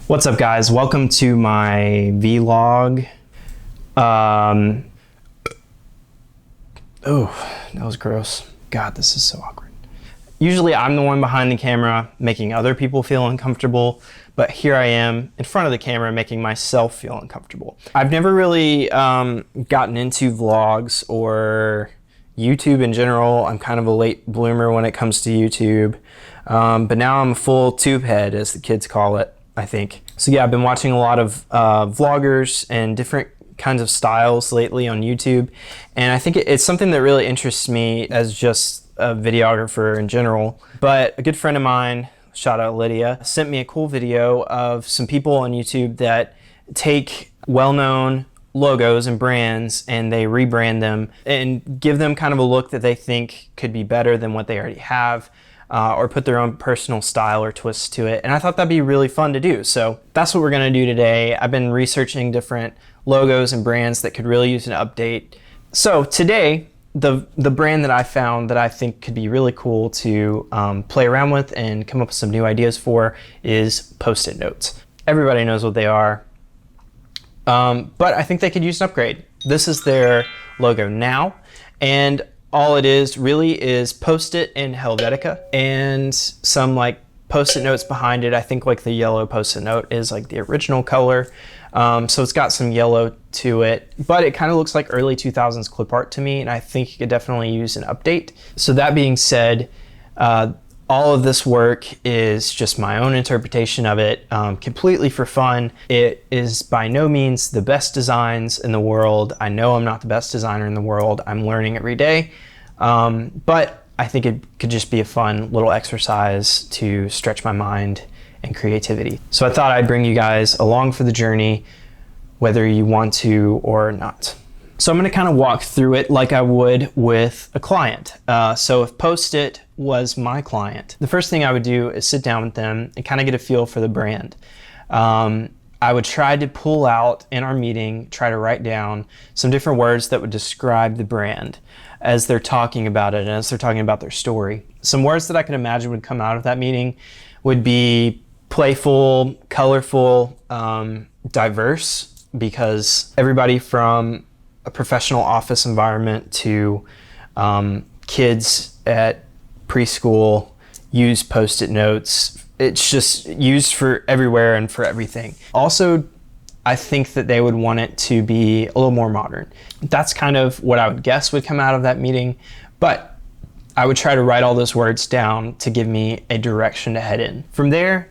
What's up, guys? Welcome to my vlog. Oh, that was gross. God, this is so awkward. Usually I'm the one behind the camera making other people feel uncomfortable, but here I am in front of the camera making myself feel uncomfortable. I've never really gotten into vlogs or YouTube in general. I'm kind of a late bloomer when it comes to YouTube, but now I'm a full tube head, as the kids call it, I think. So yeah, I've been watching a lot of vloggers and different kinds of styles lately on YouTube, and I think it's something that really interests me as just a videographer in general. But a good friend of mine, shout out Lydia, sent me a cool video of some people on YouTube that take well-known logos and brands and they rebrand them and give them kind of a look that they think could be better than what they already have. Or put their own personal style or twist to it. And I thought that'd be really fun to do. So that's what we're gonna do today. I've been researching different logos and brands that could really use an update. So today, the brand that I found that I think could be really cool to play around with and come up with some new ideas for is Post-it notes. Everybody knows what they are, but I think they could use an upgrade. This is their logo now, and all it is really is Post-it and Helvetica and some like Post-it notes behind it. I think like the yellow Post-it note is like the original color. So it's got some yellow to it, but it kind of looks like early 2000s clip art to me, and I think you could definitely use an update. So that being said, all of this work is just my own interpretation of it, completely for fun. It is by no means the best designs in the world. I know I'm not the best designer in the world. I'm learning every day, but I think it could just be a fun little exercise to stretch my mind and creativity. So I thought I'd bring you guys along for the journey, whether you want to or not. So I'm gonna kind of walk through it like I would with a client. So if Post-it was my client, the first thing I would do is sit down with them and kind of get a feel for the brand. I would try to pull out in our meeting, try to write down some different words that would describe the brand as they're talking about it and as they're talking about their story. Some words that I could imagine would come out of that meeting would be playful, colorful, diverse, because everybody from a professional office environment to kids at preschool use Post-it notes. It's just used for everywhere and for everything. Also, I think that they would want it to be a little more modern. That's kind of what I would guess would come out of that meeting, but I would try to write all those words down to give me a direction to head in. From there,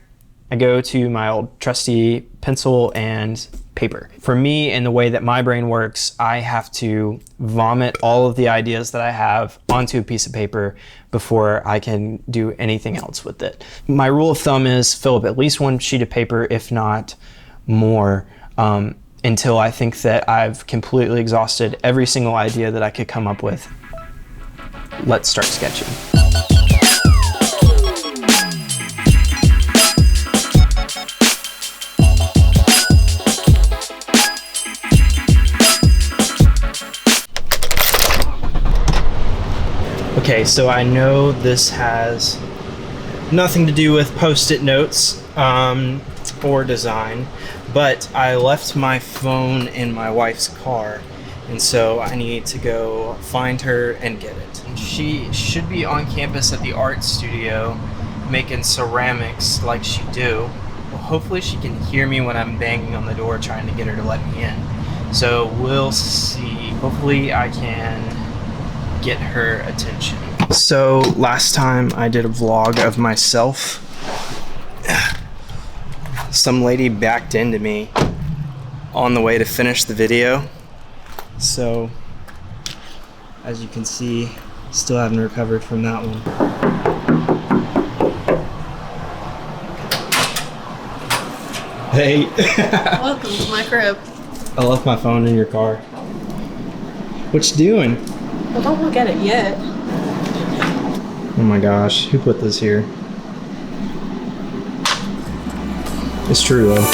I go to my old trusty pencil and paper. For me, and the way that my brain works, I have to vomit all of the ideas that I have onto a piece of paper before I can do anything else with it. My rule of thumb is fill up at least one sheet of paper, if not more, until I think that I've completely exhausted every single idea that I could come up with. Let's start sketching. Okay, so I know this has nothing to do with Post-it notes or design, but I left my phone in my wife's car, and so I need to go find her and get it. She should be on campus at the art studio making ceramics like she do. Well, hopefully she can hear me when I'm banging on the door trying to get her to let me in. So we'll see. Hopefully I can get her attention. So last time I did a vlog of myself, some lady backed into me on the way to finish the video. So as you can see, still haven't recovered from that one. Hey. Welcome to my crib. I left my phone in your car. What you doing? Well, don't look at it yet. Oh my gosh, who put this here? It's true though.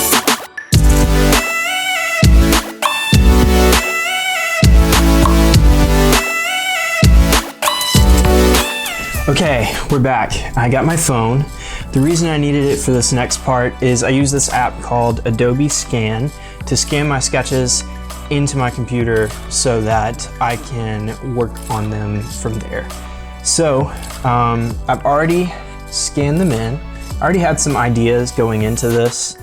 Okay, we're back. I got my phone. The reason I needed it for this next part is I use this app called Adobe Scan to scan my sketches into my computer so that I can work on them from there. So I've already scanned them in. I already had some ideas going into this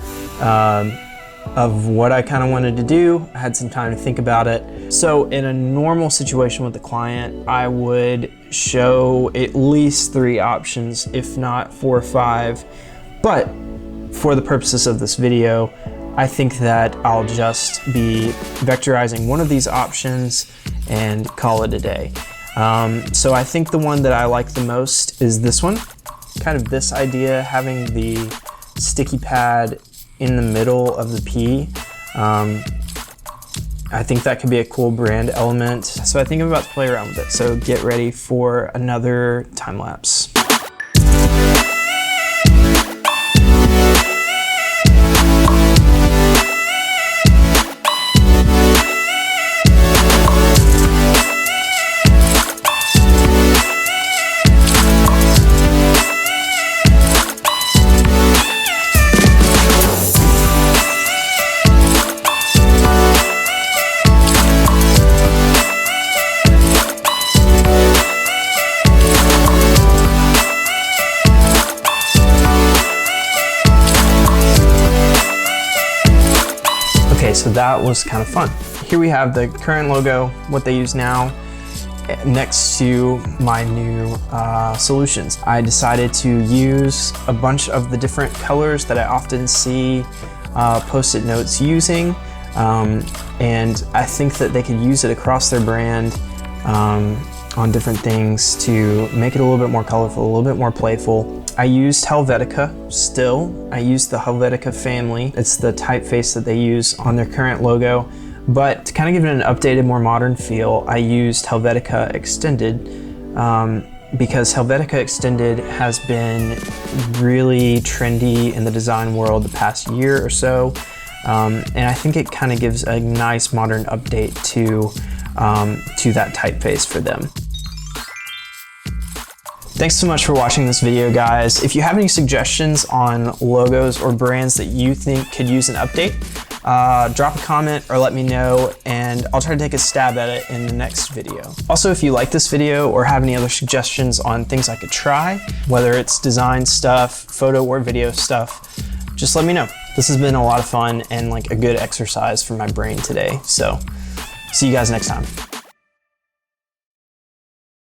of what I kind of wanted to do. I had some time to think about it. So in a normal situation with the client, I would show at least 3 options, if not 4 or 5. But for the purposes of this video, I think that I'll just be vectorizing one of these options and call it a day. So I think the one that I like the most is this one. Kind of this idea, having the sticky pad in the middle of the P. I think that could be a cool brand element. So I think I'm about to play around with it. So get ready for another time lapse. Okay, so that was kind of fun. Here we have the current logo, what they use now, next to my new solutions. I decided to use a bunch of the different colors that I often see Post-it notes using, and I think that they could use it across their brand on different things to make it a little bit more colorful, a little bit more playful. I used Helvetica still. I used the Helvetica family. It's the typeface that they use on their current logo. But to kind of give it an updated, more modern feel, I used Helvetica Extended because Helvetica Extended has been really trendy in the design world the past year or so. And I think it kind of gives a nice modern update to that typeface for them. Thanks so much for watching this video, guys. If you have any suggestions on logos or brands that you think could use an update, drop a comment or let me know, and I'll try to take a stab at it in the next video. Also, if you like this video or have any other suggestions on things I could try, whether it's design stuff, photo or video stuff, just let me know. This has been a lot of fun and like a good exercise for my brain today. So see you guys next time.